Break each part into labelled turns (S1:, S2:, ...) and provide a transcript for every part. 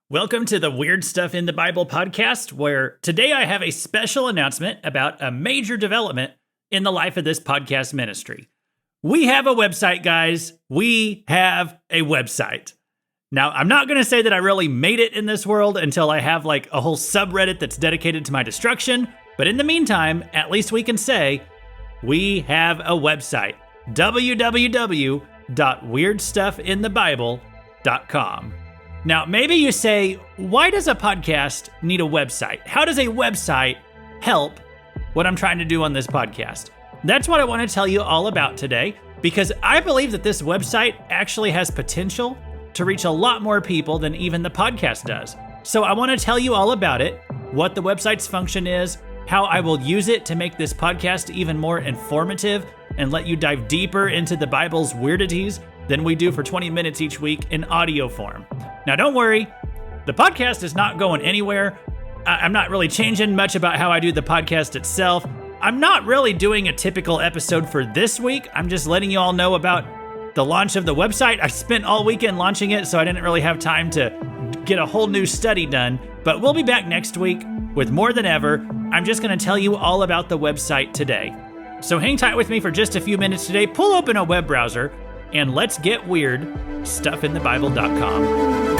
S1: Welcome to the Weird Stuff in the Bible podcast, where today I have a special announcement about a major development in the life of this podcast ministry. We have a website, guys. We have a website. Now, I'm not going to say that I really made it in this world until I have like a whole subreddit that's dedicated to my destruction. But in the meantime, at least we can say we have a website, www.weirdstuffinthebible.com. Now, maybe you say, why does a podcast need a website? How does a website help what I'm trying to do on this podcast? That's what I want to tell you all about today, because I believe that this website actually has potential to reach a lot more people than even the podcast does. So I want to tell you all about it, what the website's function is, how I will use it to make this podcast even more informative and let you dive deeper into the Bible's weirdities than we do for 20 minutes each week in audio form. Now, don't worry, the podcast is not going anywhere. I'm not really changing much about how I do the podcast itself. I'm not really doing a typical episode for this week. I'm just letting you all know about the launch of the website. I spent all weekend launching it, so I didn't really have time to get a whole new study done. But we'll be back next week with more than ever. I'm just going to tell you all about the website today. So hang tight with me for just a few minutes today. Pull open a web browser and let's get weird. Stuffinthebible.com.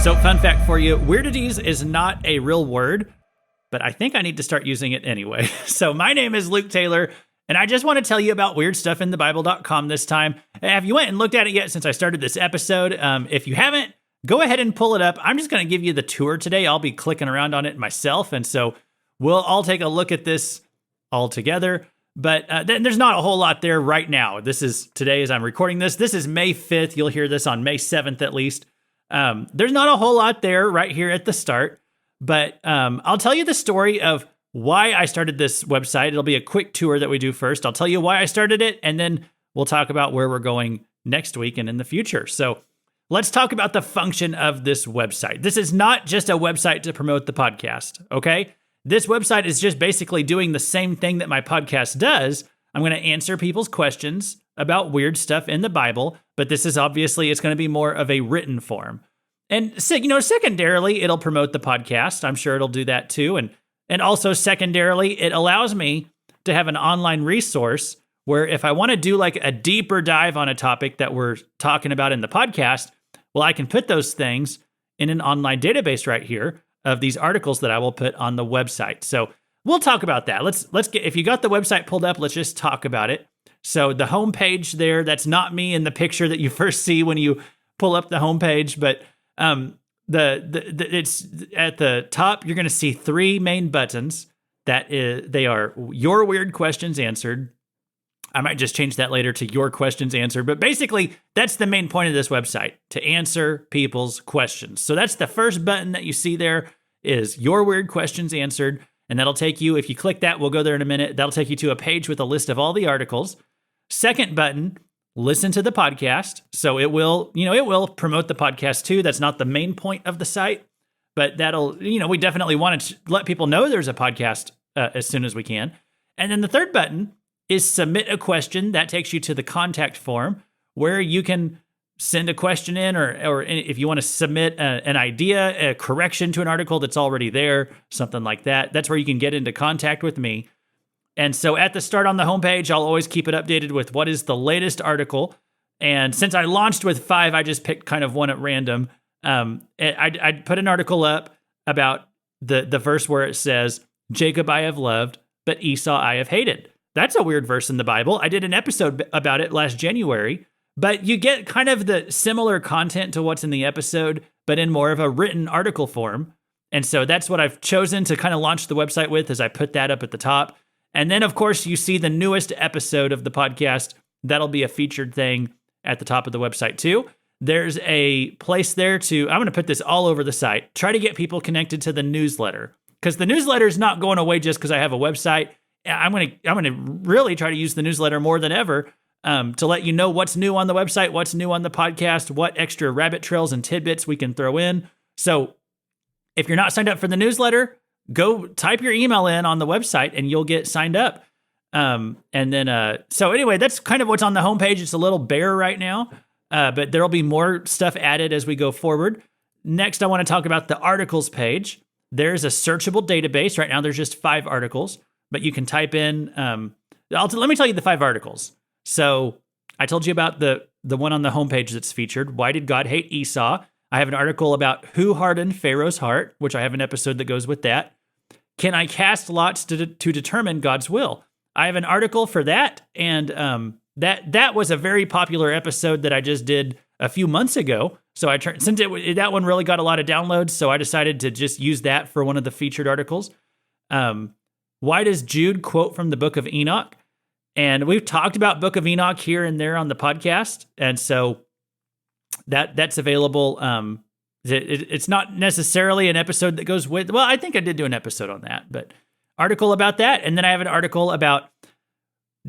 S1: So, fun fact for you, weirdities is not a real word, but I think I need to start using it anyway. So, my name is Luke Taylor, and I just want to tell you about weirdstuffinthebible.com this time. Have you went and looked at it yet since I started this episode? If you haven't, go ahead and pull it up. I'm just going to give you the tour today. I'll be clicking around on it myself, and so we'll all take a look at this all together. But there's not a whole lot there right now. This is today as I'm recording this. This is May 5th. You'll hear this on May 7th at least. There's not a whole lot there right here at the start, but I'll tell you the story of why I started this website. It'll be a quick tour that we do first. I'll tell you why I started it, and then we'll talk about where we're going next week and in the future. So let's talk about the function of this website. This is not just a website to promote the podcast, okay? This website is just basically doing the same thing that my podcast does. I'm going to answer people's questions about weird stuff in the Bible, but this is obviously, it's going to be more of a written form. And secondarily, it'll promote the podcast. I'm sure it'll do that too. And also secondarily, it allows me to have an online resource where if I want to do like a deeper dive on a topic that we're talking about in the podcast, well, I can put those things in an online database right here of these articles that I will put on the website. So we'll talk about that. Let's get, if you got the website pulled up, let's just talk about it. So the homepage there, that's not me in the picture that you first see when you pull up the homepage, but it's at the top. You're going to see three main buttons. They are Your Weird Questions Answered. I might just change that later to Your Questions Answered, but basically that's the main point of this website, to answer people's questions. So that's the first button that you see there is Your Weird Questions Answered. And that'll take you, if you click that, we'll go there in a minute. That'll take you to a page with a list of all the articles. Second button, listen to the podcast. So it will promote the podcast too. That's not the main point of the site, but that'll, we definitely want to let people know there's a podcast as soon as we can. And then the third button is submit a question. That takes you to the contact form where you can send a question in, or if you want to submit an idea, a correction to an article that's already there, something like that. That's where you can get into contact with me. And so at the start on the homepage, I'll always keep it updated with what is the latest article. And since I launched with 5, I just picked kind of one at random. I put an article up about the verse where it says, Jacob I have loved, but Esau I have hated. That's a weird verse in the Bible. I did an episode about it last January. But you get kind of the similar content to what's in the episode, but in more of a written article form. And so that's what I've chosen to kind of launch the website with, as I put that up at the top. And then, of course, you see the newest episode of the podcast. That'll be a featured thing at the top of the website too. There's a place there I'm going to put this all over the site. Try to get people connected to the newsletter, because the newsletter is not going away just because I have a website. I'm going to really try to use the newsletter more than ever. To let you know what's new on the website, what's new on the podcast, what extra rabbit trails and tidbits we can throw in. So if you're not signed up for the newsletter, go type your email in on the website and you'll get signed up. And then, so anyway, that's kind of what's on the homepage. It's a little bare right now, but there'll be more stuff added as we go forward. Next, I want to talk about the articles page. There's a searchable database. Right now, there's just 5 articles, but you can type in, let me tell you the 5 articles. So I told you about the one on the homepage that's featured. Why did God hate Esau? I have an article about who hardened Pharaoh's heart, which I have an episode that goes with that. Can I cast lots to determine God's will? I have an article for that, and that was a very popular episode that I just did a few months ago. So since that one really got a lot of downloads, so I decided to just use that for one of the featured articles. Why does Jude quote from the Book of Enoch? And we've talked about Book of Enoch here and there on the podcast, and so that's available. It's not necessarily an episode that goes with. Well, I think I did do an episode on that, but article about that, and then I have an article about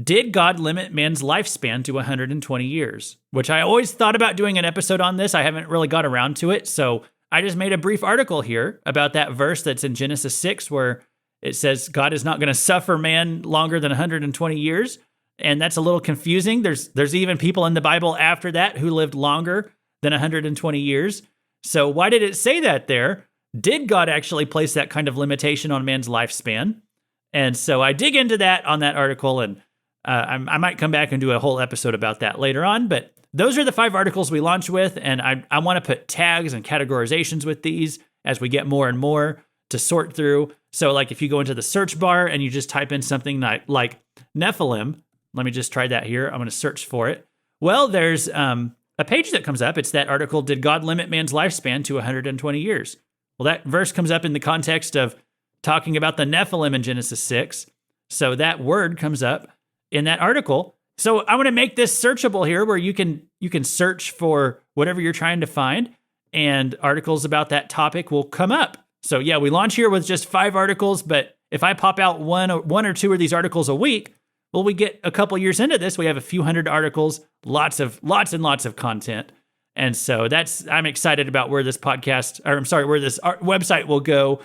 S1: did God limit man's lifespan to 120 years? Which I always thought about doing an episode on this. I haven't really got around to it, so I just made a brief article here about that verse that's in Genesis 6 where it says God is not going to suffer man longer than 120 years, and that's a little confusing. There's even people in the Bible after that who lived longer than 120 years. So why did it say that there? Did God actually place that kind of limitation on man's lifespan? And so I dig into that on that article, and I might come back and do a whole episode about that later on. But those are the 5 articles we launch with, and I want to put tags and categorizations with these as we get more and more to sort through. So like if you go into the search bar and you just type in something like Nephilim, let me just try that here. I'm going to search for it. Well, there's a page that comes up. It's that article, Did God Limit Man's Lifespan to 120 Years? Well, that verse comes up in the context of talking about the Nephilim in Genesis 6. So that word comes up in that article. So I want to make this searchable here where you can search for whatever you're trying to find, and articles about that topic will come up. So yeah, we launch here with just 5 articles, but if I pop out one or 2 of these articles a week, well, we get a couple years into this, we have a few hundred articles, lots and lots of content. And so I'm excited about where this podcast, or I'm sorry, where this website will go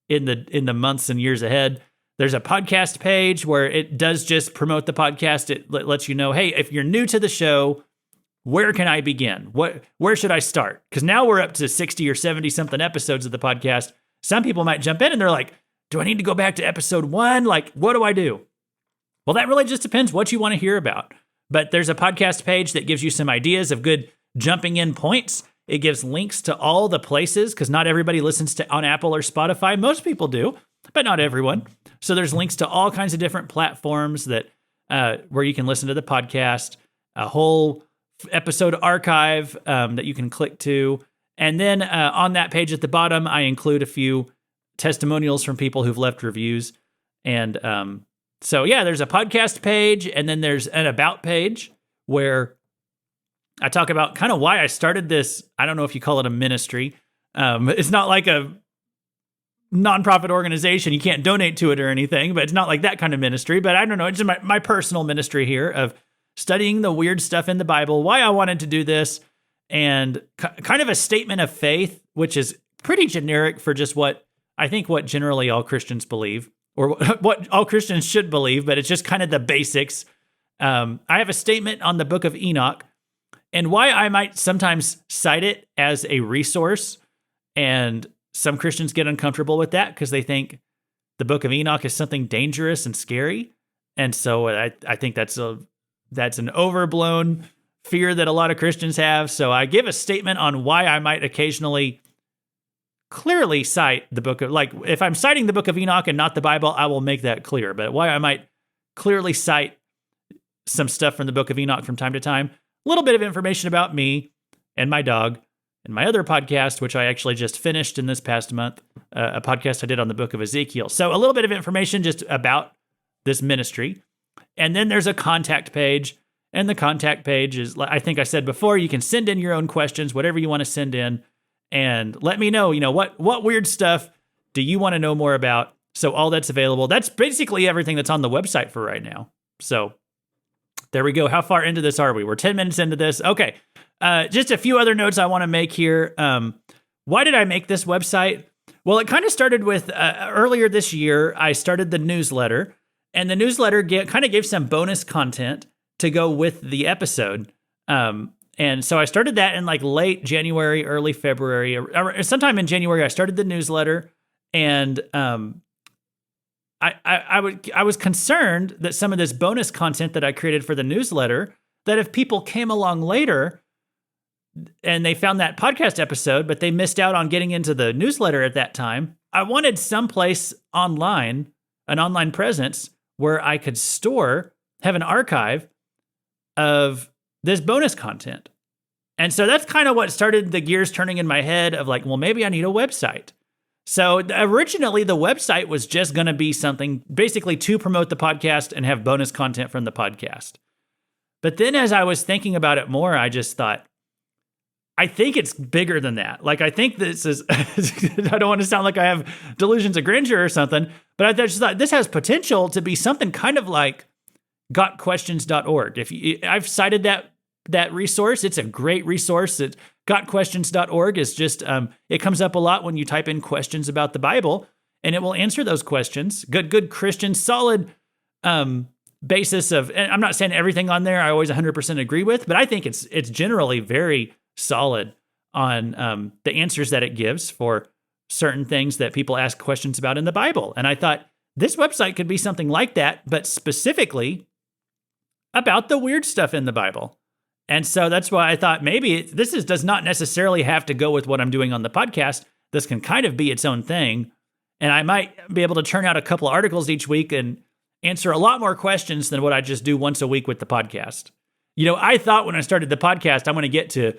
S1: in the months and years ahead. There's a podcast page where it does just promote the podcast. It lets you know, hey, if you're new to the show, where can I begin? Where should I start? Because now we're up to 60 or 70 something episodes of the podcast. Some people might jump in and they're like, do I need to go back to episode 1? Like, what do I do? Well, that really just depends what you want to hear about. But there's a podcast page that gives you some ideas of good jumping in points. It gives links to all the places, because not everybody listens on Apple or Spotify. Most people do, but not everyone. So there's links to all kinds of different platforms that where you can listen to the podcast, a whole episode archive that you can click to. And then on that page at the bottom, I include a few testimonials from people who've left reviews. And so, yeah, there's a podcast page, and then there's an about page where I talk about kind of why I started this. I don't know if you call it a ministry. It's not like a nonprofit organization. You can't donate to it or anything, but it's not like that kind of ministry. But I don't know. It's just my personal ministry here of studying the weird stuff in the Bible, why I wanted to do this, and kind of a statement of faith, which is pretty generic for just what generally all Christians believe, or what all Christians should believe, but it's just kind of the basics. I have a statement on the Book of Enoch, and why I might sometimes cite it as a resource, and some Christians get uncomfortable with that because they think the Book of Enoch is something dangerous and scary. And so I think that's an overblown fear that a lot of Christians have. So I give a statement on why I might occasionally clearly cite the book of, like, if I'm citing the Book of Enoch and not the Bible, I will make that clear. But why I might clearly cite some stuff from the Book of Enoch from time to time. A little bit of information about me and my dog and my other podcast, which I actually just finished in this past month, a podcast I did on the Book of Ezekiel. So a little bit of information just about this ministry. And then there's a contact page. And the contact page is, I think I said before, you can send in your own questions, whatever you want to send in, and let me know, what weird stuff do you want to know more about? So all that's available. That's basically everything that's on the website for right now. So there we go. How far into this are we? We're 10 minutes into this. Okay. Just a few other notes I want to make here. Why did I make this website? Well, it kind of started with earlier this year, I started the newsletter. And the newsletter kind of gave some bonus content to go with the episode. And so I started that in like late January, early February, or sometime in January. I started the newsletter, and I was concerned that some of this bonus content that I created for the newsletter, that if people came along later and they found that podcast episode, but they missed out on getting into the newsletter at that time, I wanted someplace online, an online presence where I could have an archive of this bonus content. And so that's kind of what started the gears turning in my head of like, well, maybe I need a website. So originally the website was just going to be something basically to promote the podcast and have bonus content from the podcast. But then as I was thinking about it more, I just thought, I think it's bigger than that. Like, I think this is, I don't want to sound like I have delusions of grandeur or something, but I just thought this has potential to be something kind of like gotquestions.org. I've cited that resource. It's a great resource. Gotquestions.org is just, it comes up a lot when you type in questions about the Bible, and it will answer those questions. Good Christian, solid basis of, and I'm not saying everything on there I always 100% agree with, but I think it's generally very solid on the answers that it gives for certain things that people ask questions about in the Bible. And I thought this website could be something like that, but specifically about the weird stuff in the Bible. And so that's why I thought maybe does not necessarily have to go with what I'm doing on the podcast. This can kind of be its own thing. And I might be able to churn out a couple of articles each week and answer a lot more questions than what I just do once a week with the podcast. I thought when I started the podcast, I'm going to get to,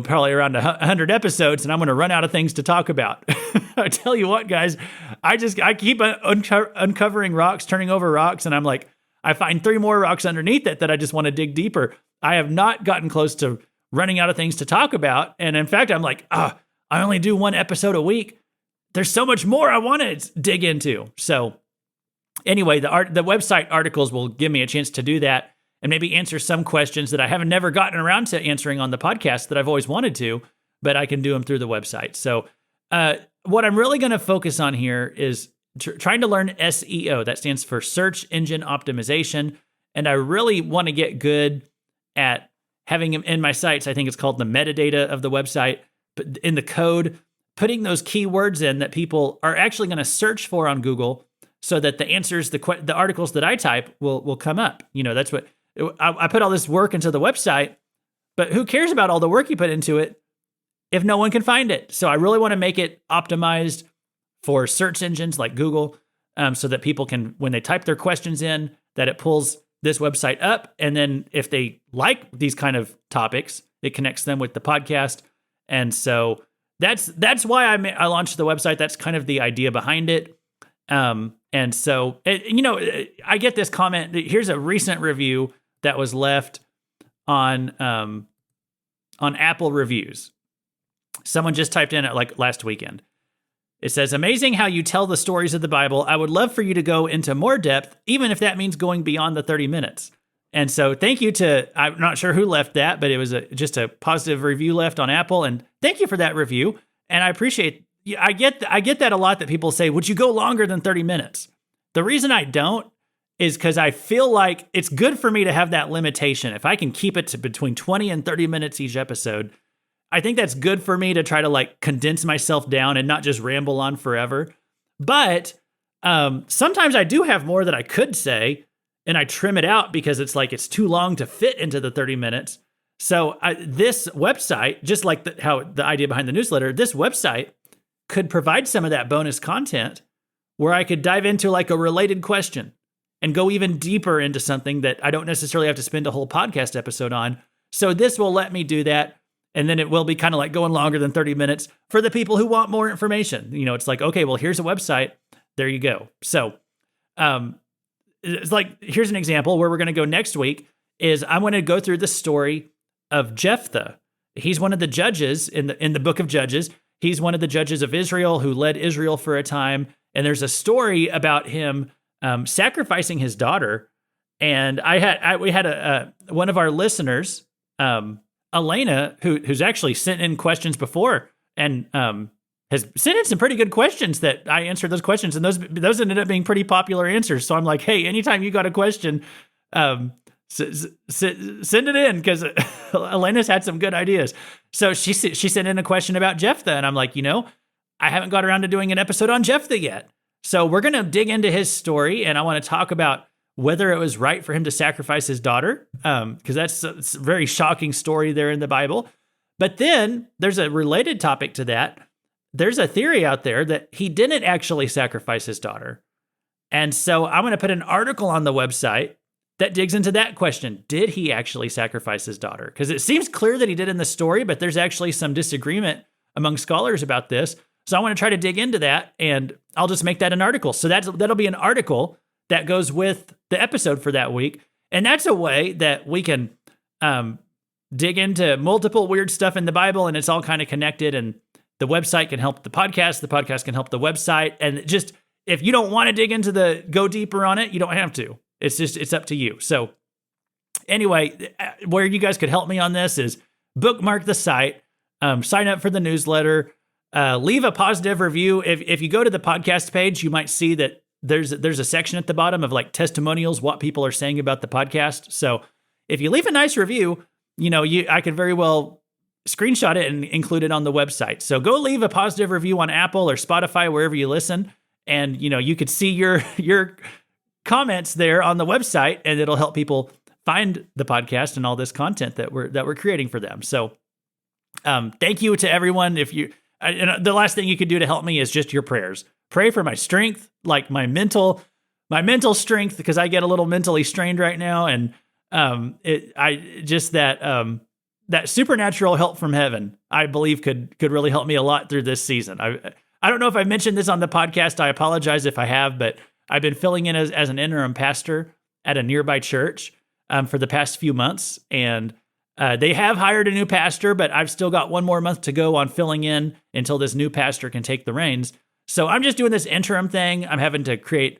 S1: probably around 100 episodes, and I'm going to run out of things to talk about. I tell you what, guys, I keep uncovering rocks, turning over rocks, and I'm like, I find 3 more rocks underneath it that I just want to dig deeper. I have not gotten close to running out of things to talk about. And in fact, I'm like, I only do 1 episode a week. There's so much more I want to dig into. So anyway, the website articles will give me a chance to do that and maybe answer some questions that I haven't never gotten around to answering on the podcast that I've always wanted to, but I can do them through the website. So what I'm really going to focus on here is trying to learn SEO. That stands for search engine optimization. And I really want to get good at having in my sites, I think it's called the metadata of the website, but in the code, putting those keywords in that people are actually going to search for on Google, so that the answers, the articles that I type will come up. That's what I put all this work into the website, but who cares about all the work you put into it if no one can find it? So I really want to make it optimized for search engines like Google, so that people can, when they type their questions in, that it pulls this website up. And then if they like these kind of topics, it connects them with the podcast. And so that's why I launched the website. That's kind of the idea behind it. And so, I get this comment. Here's a recent review that was left on Apple reviews. Someone just typed in it like last weekend. It says, amazing how you tell the stories of the Bible. I would love for you to go into more depth, even if that means going beyond the 30 minutes. And so thank you I'm not sure who left that, but it was just a positive review left on Apple. And thank you for that review. And I appreciate, I get that a lot, that people say, would you go longer than 30 minutes? The reason I don't is because I feel like it's good for me to have that limitation. If I can keep it to between 20 and 30 minutes each episode, I think that's good for me to try to like condense myself down and not just ramble on forever. But sometimes I do have more that I could say, and I trim it out because it's like it's too long to fit into the 30 minutes. So this website, just like how the idea behind the newsletter, this website could provide some of that bonus content where I could dive into like a related question and go even deeper into something that I don't necessarily have to spend a whole podcast episode on. So this will let me do that. And then it will be kind of like going longer than 30 minutes for the people who want more information. It's like, okay, well, here's a website. There you go. So it's like, here's an example where we're going to go next week is I'm going to go through the story of Jephthah. He's one of the judges in the book of Judges. He's one of the judges of Israel who led Israel for a time. And there's a story about him sacrificing his daughter. And we had one of our listeners, Elena, who's actually sent in questions before and has sent in some pretty good questions that I answered those questions, and those ended up being pretty popular answers. So I'm like, hey, anytime you got a question, send it in, because Elena's had some good ideas. So she sent in a question about Jephthah, and I'm like, I haven't got around to doing an episode on Jephthah yet. So we're going to dig into his story, and I want to talk about whether it was right for him to sacrifice his daughter, because it's a very shocking story there in the Bible. But then there's a related topic to that. There's a theory out there that he didn't actually sacrifice his daughter. And so I'm going to put an article on the website that digs into that question. Did he actually sacrifice his daughter? Because it seems clear that he did in the story, but there's actually some disagreement among scholars about this. So I want to try to dig into that, and I'll just make that an article. So that'll be an article that goes with the episode for that week. And that's a way that we can dig into multiple weird stuff in the Bible, and it's all kind of connected, and the website can help the podcast can help the website. And just, if you don't want to dig into go deeper on it, you don't have to. It's up to you. So anyway, where you guys could help me on this is bookmark the site, sign up for the newsletter, leave a positive review. If you go to the podcast page, you might see that there's a section at the bottom of like testimonials, what people are saying about the podcast. So if you leave a nice review, I could very well screenshot it and include it on the website. So go leave a positive review on Apple or Spotify, wherever you listen. And, you could see your comments there on the website, and it'll help people find the podcast and all this content that we're creating for them. So thank you to everyone. And the last thing you could do to help me is just your prayers. Pray for my strength, like my mental strength, because I get a little mentally strained right now. And that supernatural help from heaven, I believe could really help me a lot through this season. I don't know if I mentioned this on the podcast. I apologize if I have, but I've been filling in as an interim pastor at a nearby church for the past few months. And they have hired a new pastor, but I've still got one more month to go on filling in until this new pastor can take the reins. So I'm just doing this interim thing. I'm having to create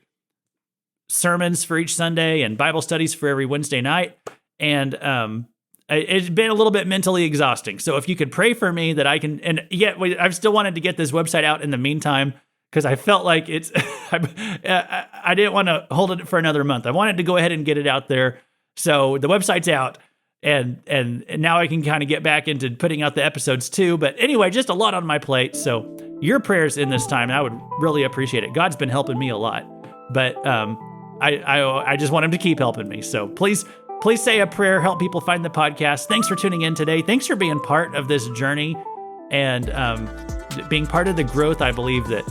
S1: sermons for each Sunday and Bible studies for every Wednesday night. And it's been a little bit mentally exhausting. So if you could pray for me that I can, and yet I've still wanted to get this website out in the meantime, because I felt like I didn't want to hold it for another month. I wanted to go ahead and get it out there. So the website's out, and now I can kind of get back into putting out the episodes too. But anyway, just a lot on my plate. So your prayers in this time, I would really appreciate it. God's been helping me a lot, but I just want him to keep helping me. So please say a prayer, help people find the podcast. Thanks for tuning in today. Thanks for being part of this journey and being part of the growth. I believe that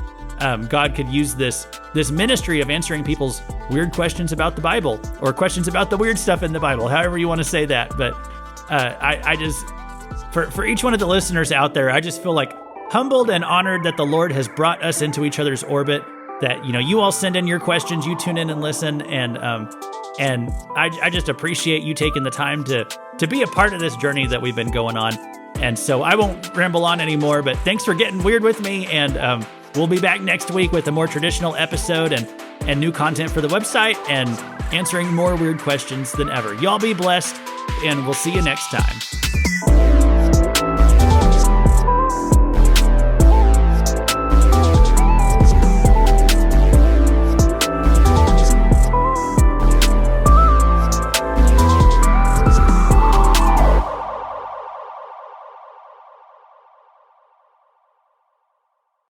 S1: God could use this ministry of answering people's weird questions about the Bible, or questions about the weird stuff in the Bible, however you want to say that. But I just, for each one of the listeners out there, I just feel like humbled and honored that the Lord has brought us into each other's orbit, that, you all send in your questions, you tune in and listen. And I just appreciate you taking the time to be a part of this journey that we've been going on. And so I won't ramble on anymore, but thanks for getting weird with me. And we'll be back next week with a more traditional episode and new content for the website and answering more weird questions than ever. Y'all be blessed, and we'll see you next time.